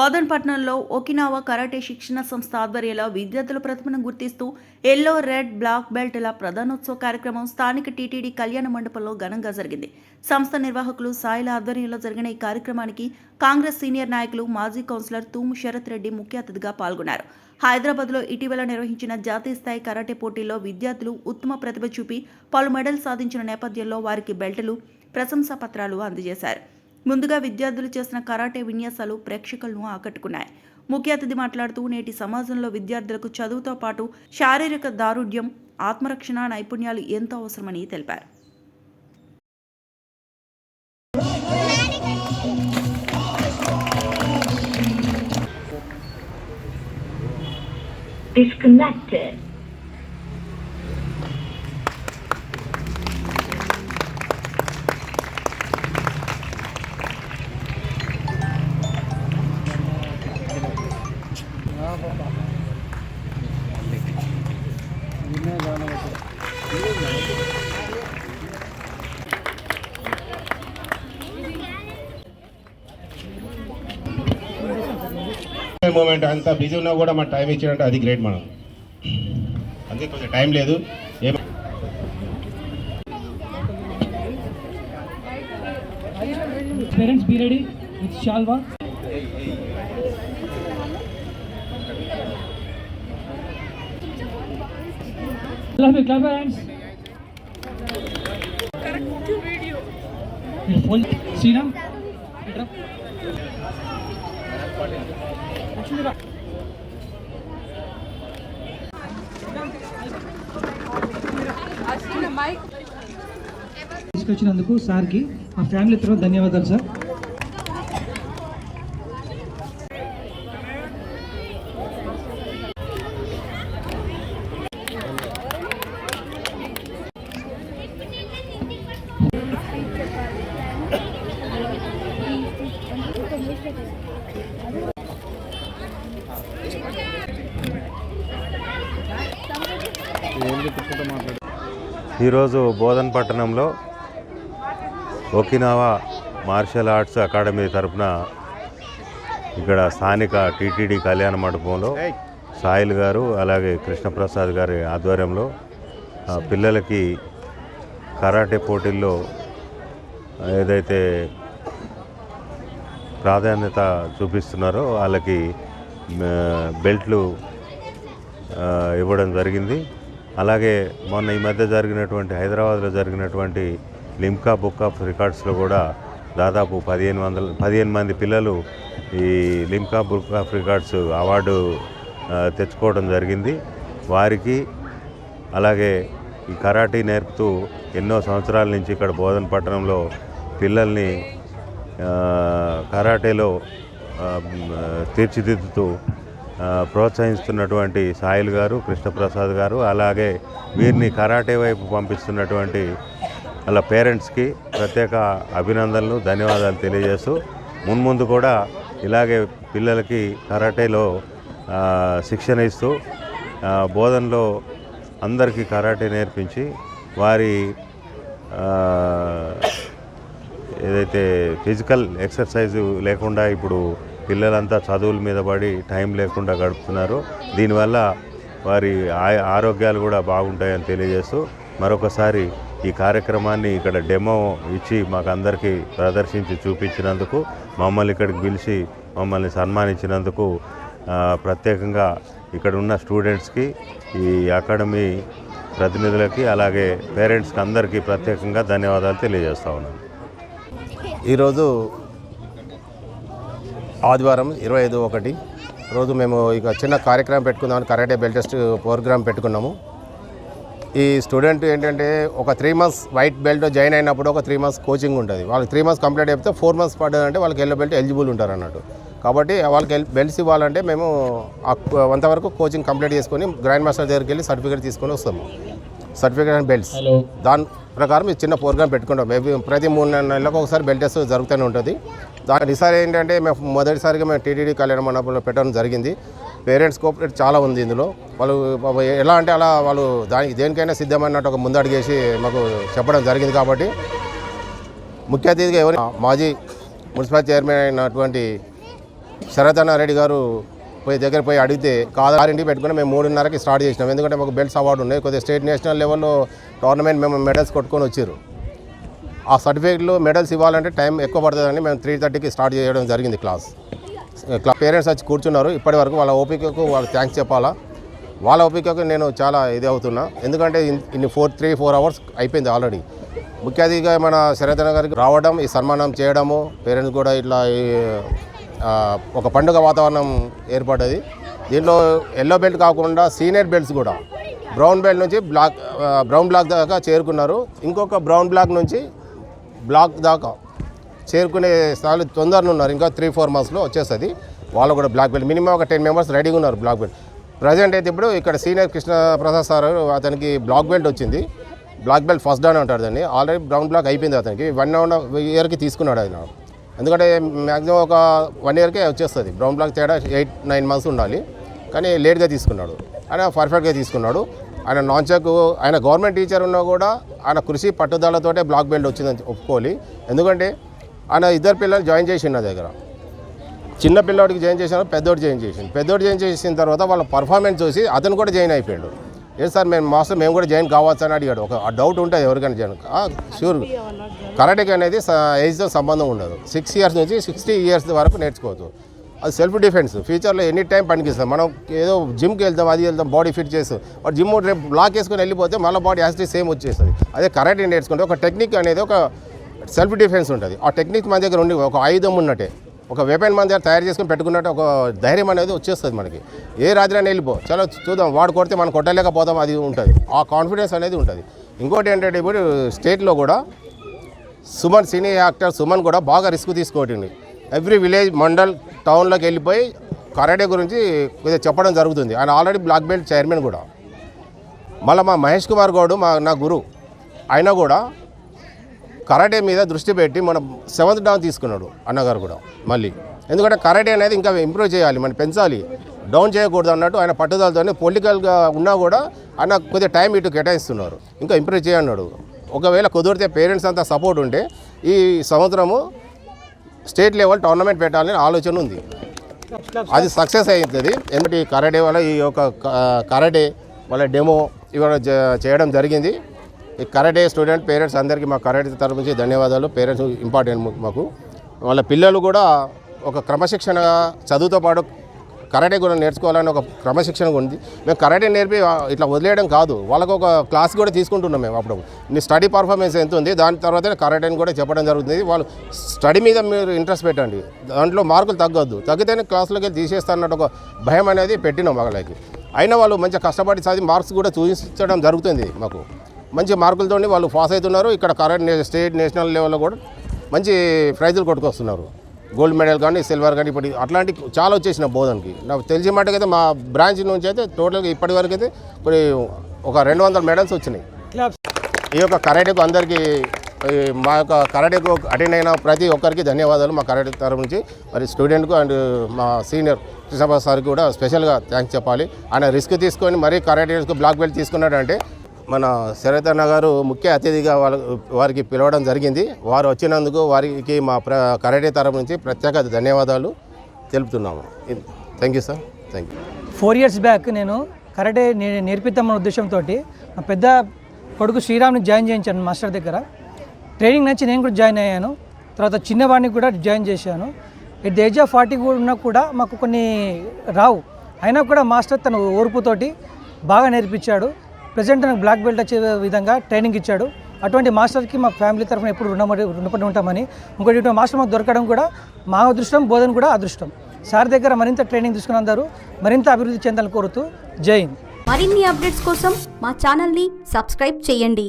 బోధన్పట్నంలో Okinawa karate శిక్షణ సంస్థ ఆధ్వర్యంలో విద్యార్థుల ప్రతిభను గుర్తిస్తూ ఎల్లో రెడ్ బ్లాక్ బెల్ట్ల ప్రధానోత్సవ కార్యక్రమం స్థానిక టీటీడీ కళ్యాణ మండపంలో ఘనంగా జరిగింది. సంస్థ నిర్వాహకులు సాయిల ఆధ్వర్యంలో జరిగిన ఈ కార్యక్రమానికి కాంగ్రెస్ సీనియర్ నాయకులు మాజీ కౌన్సిలర్ తూము శరత్ రెడ్డి ముఖ్య అతిథిగా పాల్గొన్నారు. హైదరాబాద్లో ఇటీవల నిర్వహించిన జాతీయ స్థాయి కరాటే పోటీల్లో విద్యార్థులు ఉత్తమ ప్రతిభ చూపి పలు మెడల్ సాధించిన నేపథ్యంలో వారికి బెల్టులు, ప్రశంసా పత్రాలు అందజేశారు. ముందుగా విద్యార్థులు చేసిన కరాటే విన్యాసాలు ప్రేక్షకులను ఆకట్టుకున్నాయి. ముఖ్య అతిథి మాట్లాడుతూ నేటి సమాజంలో విద్యార్థులకు చదువుతో పాటు శారీరక దారుఢ్యం, ఆత్మరక్షణ నైపుణ్యాలు ఎంతో అవసరమని తెలిపారు. Disconnected. మూమెంట్ అంతా బిజీ ఉన్నా కూడా మన టైం ఇచ్చినట్టు అది గ్రేట్. మనం అందుకే కొంచెం టైం లేదు. Parents be ready with shalva. Clap your hands. Correct video. Full Sina. తీసుకొచ్చినందుకు సార్కి ఆ ఫ్యామిలీ తరఫున ధన్యవాదాలు సార్. ఈరోజు బోధన్పట్నంలో ఒకినావా మార్షల్ ఆర్ట్స్ అకాడమీ తరఫున ఇక్కడ స్థానిక టీటీడీ కళ్యాణ మండపంలో సాయిల్ గారు అలాగే కృష్ణప్రసాద్ గారి ఆధ్వర్యంలో పిల్లలకి కరాటే పోటీల్లో ఏదైతే ప్రాధాన్యత చూపిస్తున్నారో వాళ్ళకి బెల్ట్లు ఇవ్వడం జరిగింది. అలాగే మొన్న ఈ మధ్య జరిగినటువంటి హైదరాబాద్లో జరిగినటువంటి లిమ్కా బుక్ ఆఫ్ రికార్డ్స్లో కూడా దాదాపు 15 మంది పిల్లలు ఈ Limca book of records award తెచ్చుకోవడం జరిగింది. వారికి అలాగే ఈ కరాటీ నేర్పుతూ ఎన్నో సంవత్సరాల నుంచి ఇక్కడ బోధన్పట్నంలో పిల్లల్ని కరాటేలో తీర్చిదిద్దుతూ ప్రోత్సహిస్తున్నటువంటి సాయిల్ గారు, కృష్ణప్రసాద్ గారు, అలాగే వీరిని కరాటే వైపు పంపిస్తున్నటువంటి వాళ్ళ పేరెంట్స్కి ప్రత్యేక అభినందనలు, ధన్యవాదాలు తెలియజేస్తూ మున్ముందు కూడా ఇలాగే పిల్లలకి కరాటేలో శిక్షణ ఇస్తూ బోధనలో అందరికీ కరాటే నేర్పించి వారి ఏదైతే ఫిజికల్ ఎక్సర్సైజు లేకుండా ఇప్పుడు పిల్లలంతా చదువుల మీద పడి టైం లేకుండా గడుపుతున్నారు. దీనివల్ల వారి ఆరోగ్యాలు కూడా బాగుంటాయని తెలియజేస్తూ మరొకసారి ఈ కార్యక్రమాన్ని ఇక్కడ డెమో ఇచ్చి మాకు అందరికీ ప్రదర్శించి చూపించినందుకు, మమ్మల్ని ఇక్కడికి పిలిచి మమ్మల్ని సన్మానించినందుకు ప్రత్యేకంగా ఇక్కడ ఉన్న స్టూడెంట్స్కి, ఈ అకాడమీ ప్రతినిధులకి, అలాగే పేరెంట్స్కి అందరికీ ప్రత్యేకంగా ధన్యవాదాలు తెలియజేస్తా ఉన్నాను. ఈరోజు ఆదివారం 25/1 రోజు మేము ఇక చిన్న కార్యక్రమం పెట్టుకుందామని కరాటే బెల్ట్ టెస్ట్ ప్రోగ్రామ్ పెట్టుకున్నాము. ఈ స్టూడెంట్ ఏంటంటే ఒక 3 months వైట్ బెల్ట్ జాయిన్ అయినప్పుడు ఒక 3 months కోచింగ్ ఉంటుంది. వాళ్ళకి 3 months కంప్లీట్ అయిపోతే 4 months పడ్డదంటే వాళ్ళకి ఎల్లో బెల్ట్ ఎలిజిబుల్ ఉంటారు అన్నట్టు. కాబట్టి వాళ్ళకి బెల్ట్స్ ఇవ్వాలంటే మేము అంతవరకు కోచింగ్ కంప్లీట్ చేసుకొని గ్రాండ్ మాస్టర్ దగ్గరికి వెళ్ళి సర్టిఫికేట్ తీసుకొని వస్తాము. సర్టిఫికేట్ అండ్ బెల్ట్స్ దాని ప్రకారం ఈ చిన్న ప్రోగ్రామ్ పెట్టుకుంటాం. మేబీ ప్రతి 3 నెలలకు ఒకసారి బెల్ట్ టెస్ట్ జరుగుతూనే ఉంటుంది. దాని ఈసారి ఏంటంటే మేము మొదటిసారిగా మేము టీటీడీ కళ్యాణ మండపంలో పెట్టడం జరిగింది. పేరెంట్స్ కోఆపరేట్ చాలా ఉంది ఇందులో. వాళ్ళు ఎలా అంటే అలా వాళ్ళు దేనికైనా సిద్ధమన్నట్టు ఒక ముందడుగేసి మాకు చెప్పడం జరిగింది. కాబట్టి ముఖ్య అతిథిగా ఎవరు మాజీ మున్సిపల్ చైర్మన్ అయినటువంటి శరతనారెడ్డి గారు దగ్గర పోయి అడిగితే కాదు 6ంటికి పెట్టుకుని మేము 3:30కి స్టార్ట్ చేసినాం. ఎందుకంటే మాకు బెల్ట్స్ అవార్డు ఉన్నాయి, కొద్దిగా స్టేట్ నేషనల్ లెవెల్లో టోర్నమెంట్ మేము మెడల్స్ కొట్టుకొని వచ్చారు. ఆ సర్టిఫికేట్లు మెడల్స్ ఇవ్వాలంటే టైం ఎక్కువ పడుతుందని మేము 3:30కి స్టార్ట్ చేయడం జరిగింది క్లాస్. పేరెంట్స్ వచ్చి కూర్చున్నారు. ఇప్పటి వరకు వాళ్ళ ఓపికకు వాళ్ళు థ్యాంక్స్ చెప్పాలా. వాళ్ళ ఓపికకు నేను చాలా ఇది అవుతున్నా, ఎందుకంటే ఇన్ని 3-4 అవర్స్ అయిపోయింది ఆల్రెడీ. ముఖ్య అతిథిగా మన శరతన గారికి రావడం, ఈ సన్మానం చేయడము, పేరెంట్స్ కూడా ఇట్లా ఒక పండుగ వాతావరణం ఏర్పడ్డది. దీంట్లో ఎల్లో బెల్ట్ కాకుండా సీనియర్ బెల్ట్స్ కూడా బ్రౌన్ బెల్ట్ నుంచి బ్రౌన్ బ్లాక్ దాకా చేరుకున్నారు. ఇంకొక బ్రౌన్ బ్లాక్ నుంచి బ్లాక్ దాకా చేరుకునే స్థాయిలో తొందరగా ఉన్నారు. ఇంకా 3-4 మంత్స్లో వచ్చేస్తుంది వాళ్ళు కూడా బ్లాక్ బెల్ట్. మినిమం ఒక 10 మెంబర్స్ రెడీగా ఉన్నారు బ్లాక్ బెల్ట్. ప్రజెంట్ అయితే ఇప్పుడు ఇక్కడ సీనియర్ కృష్ణ ప్రసాద్ సార్ అతనికి బ్లాక్ బెల్ట్ వచ్చింది. బ్లాక్ బెల్ట్ ఫస్ట్ డాన్ అంటారు దాన్ని. ఆల్రెడీ బ్రౌన్ బ్లాక్ అయిపోయింది అతనికి. 1.5 ఇయర్కి తీసుకున్నాడు ఆయన. ఎందుకంటే మ్యాక్సిమం ఒక 1 ఇయర్కే వచ్చేస్తుంది. బ్రౌన్ బ్లాక్ తేడా 8-9 మంత్స్ ఉండాలి, కానీ లేట్గా తీసుకున్నాడు. ఆయన పర్ఫెక్ట్గా తీసుకున్నాడు. ఆయన నాన్ చెక్, ఆయన గవర్నమెంట్ టీచర్ ఉన్నా కూడా ఆయన కృషి పట్టుదలతోటే బ్లాక్ బెల్ట్ వచ్చిందని ఒప్పుకోవాలి. ఎందుకంటే ఆయన 2 పిల్లలు జాయిన్ చేసి నా దగ్గర. చిన్న పిల్లోడికి జాయిన్ చేశాను, పెద్దోడు జాయిన్ చేసింది. పెద్దోడు జాయిన్ చేసిన తర్వాత వాళ్ళ పర్ఫార్మెన్స్ చూసి అతను కూడా జాయిన్ అయిపోయాడు. ఏ సార్ మేము కూడా జాయిన్ కావచ్చు అని అడిగాడు. ఒక డౌట్ ఉంటుంది ఎవరికైనా జాయిన్. షూర్, కరాటేకి అనేది ఏజ్తో సంబంధం ఉండదు. 6 ఇయర్స్ నుంచి 60 ఇయర్స్ వరకు నేర్చుకోవచ్చు. అది సెల్ఫ్ డిఫెన్స్. ఫ్యూచర్లో ఎనీ టైం పనికిస్తాం. మనం ఏదో జిమ్కి వెళ్తాం, అది వెళ్తాం, బాడీ ఫిట్ చేస్తాం. బట్ జిమ్ రేపు బ్లాక్ వేసుకొని వెళ్ళిపోతే మళ్ళీ బాడీ యాసిటీ సేమ్ వచ్చేస్తుంది. అదే కరాటే నేర్చుకుంటే ఒక టెక్నిక్ అనేది ఒక సెల్ఫ్ డిఫెన్స్ ఉంటుంది. ఆ టెక్నిక్ మన దగ్గర ఉండి ఒక ఆయుధం ఉన్నట్టే, ఒక వెపన్ మన దగ్గర తయారు చేసుకొని పెట్టుకున్నట్టు ఒక ధైర్యం అనేది వచ్చేస్తుంది మనకి. ఏ రాత్రైనా వెళ్ళిపో, చాలా చూద్దాం, వాడు కొడితే మనం కొట్టలేకపోతాం, అది ఉంటుంది. ఆ కాన్ఫిడెన్స్ అనేది ఉంటుంది. ఇంకోటి ఏంటంటే ఇప్పుడు స్టేట్లో కూడా సుమన్, సీనియర్ యాక్టర్ సుమన్ కూడా బాగా రిస్క్ తీసుకోవటండి. ఎవ్రీ విలేజ్, మండల్, టౌన్లోకి వెళ్ళిపోయి కరాటే గురించి కొద్దిగా చెప్పడం జరుగుతుంది. ఆయన ఆల్రెడీ బ్లాక్ బెల్ట్ చైర్మన్ కూడా. మళ్ళీ మా మహేష్ కుమార్ గౌడ్ నా గురు, ఆయన కూడా కరాటే మీద దృష్టి పెట్టి మన 7th డాన్ తీసుకున్నాడు అన్నగారు కూడా మళ్ళీ. ఎందుకంటే కరాటే అనేది ఇంకా ఇంప్రూవ్ చేయాలి, మనం పెంచాలి, డౌన్ చేయకూడదు అన్నట్టు ఆయన పట్టుదలతోనే పొలిటికల్గా ఉన్నా కూడా ఆయన కొద్దిగా టైం ఇటు కేటాయిస్తున్నారు, ఇంకా ఇంప్రూవ్ చేయన్నాడు. ఒకవేళ కుదిరితే పేరెంట్స్ అంతా సపోర్ట్ ఉంటే ఈ సంవత్సరము స్టేట్ లెవెల్ టోర్నమెంట్ పెట్టాలని ఆలోచన ఉంది. అది సక్సెస్ అవుతుంది. ఎందుకంటే ఈ కరాటే వల్ల ఈ యొక్క కరాటే వాళ్ళ డెమో ఇవాళ చేయడం జరిగింది. ఈ కరాటే స్టూడెంట్ పేరెంట్స్ అందరికీ మా కరాటే తరఫు నుంచి ధన్యవాదాలు. పేరెంట్స్ ఇంపార్టెంట్ మాకు. వాళ్ళ పిల్లలు కూడా ఒక క్రమశిక్షణ, చదువుతో పాటు కరాటే కూడా నేర్చుకోవాలని ఒక క్రమశిక్షణ ఉంది. మేము కరాటే నేర్పి ఇట్లా వదిలేయడం కాదు, వాళ్ళకు ఒక క్లాస్ కూడా తీసుకుంటున్నాం మేము. అప్పుడు నీ స్టడీ పర్ఫార్మెన్స్ ఎంత ఉంది, దాని తర్వాత కరాటేని కూడా చెప్పడం జరుగుతుంది. వాళ్ళు స్టడీ మీద మీరు ఇంట్రెస్ట్ పెట్టండి, దాంట్లో మార్కులు తగ్గొద్దు, తగ్గితేనే క్లాసులోకి తీసేస్తారన్నట్టు ఒక భయం అనేది పెట్టినాం వాళ్ళకి. అయినా వాళ్ళు మంచిగా కష్టపడి చదివి మార్క్స్ కూడా చూపించడం జరుగుతుంది. మాకు మంచి మార్కులతో వాళ్ళు పాస్ అవుతున్నారు. ఇక్కడ కరాటే స్టేట్ నేషనల్ లెవెల్లో కూడా మంచి ప్రైజులు కొట్టుకొస్తున్నారు. గోల్డ్ మెడల్ కానీ, సిల్వర్ కానీ, ఇప్పుడు అట్లాంటి చాలా వచ్చేసిన బోధనకి. నాకు తెలిసిన మట్టుకైతే మా బ్రాంచ్ నుంచి అయితే టోటల్గా ఇప్పటి వరకు అయితే కొన్ని ఒక 200 మెడల్స్ వచ్చినాయి. ఈ యొక్క కరాటేకు అందరికీ, మా యొక్క కరాటేకు అటెండ్ అయిన ప్రతి ఒక్కరికి ధన్యవాదాలు మా కరాటే తరఫు నుంచి. మరి స్టూడెంట్కు అండ్ మా సీనియర్ కృష్ణప్రసాద్ సార్కి కూడా స్పెషల్గా థ్యాంక్స్ చెప్పాలి. ఆయన రిస్క్ తీసుకొని మరీ కరాటేకు బ్లాక్ బెల్ట్ తీసుకున్నాడంటే మన శరతన్న గారు ముఖ్య అతిథిగా వారికి పిలవడం జరిగింది. వారు వచ్చినందుకు వారికి మా కరాటే తరఫు నుంచి ప్రత్యేక ధన్యవాదాలు తెలుపుతున్నాము. Thank you sir, thank you. 4 years back నేను కరాటే నేర్పిద్దామన్న ఉద్దేశంతో మా పెద్ద కొడుకు శ్రీరామ్ని జాయిన్ చేయించాను మాస్టర్ దగ్గర. ట్రైనింగ్ నచ్చి నేను కూడా జాయిన్ అయ్యాను. తర్వాత చిన్నవాడిని కూడా జాయిన్ చేశాను. ఎట్ ద ఏజ్ ఆఫ్ 40 కూడా ఉన్నా కూడా మాకు కొన్ని రావు, అయినా కూడా మాస్టర్ తన ఓర్పుతోటి బాగా నేర్పించాడు. ప్రజెంట్ నాకు బ్లాక్ బెల్ట్ వచ్చే విధంగా ట్రైనింగ్ ఇచ్చాడు. అటువంటి మాస్టర్కి మా ఫ్యామిలీ తరఫున ఎప్పుడు రుణపడి ఉంటామని. ఇంకోటి మాస్టర్ మాకు దొరకడం కూడా మా అదృష్టం, బోధన కూడా అదృష్టం. సార్ దగ్గర మరింత ట్రైనింగ్ తీసుకుని అందరూ మరింత అభివృద్ధి చెందాలని కోరుతూ జై హింద్. మరిన్ని అప్డేట్స్ కోసం మా ఛానల్ని సబ్స్క్రైబ్ చేయండి.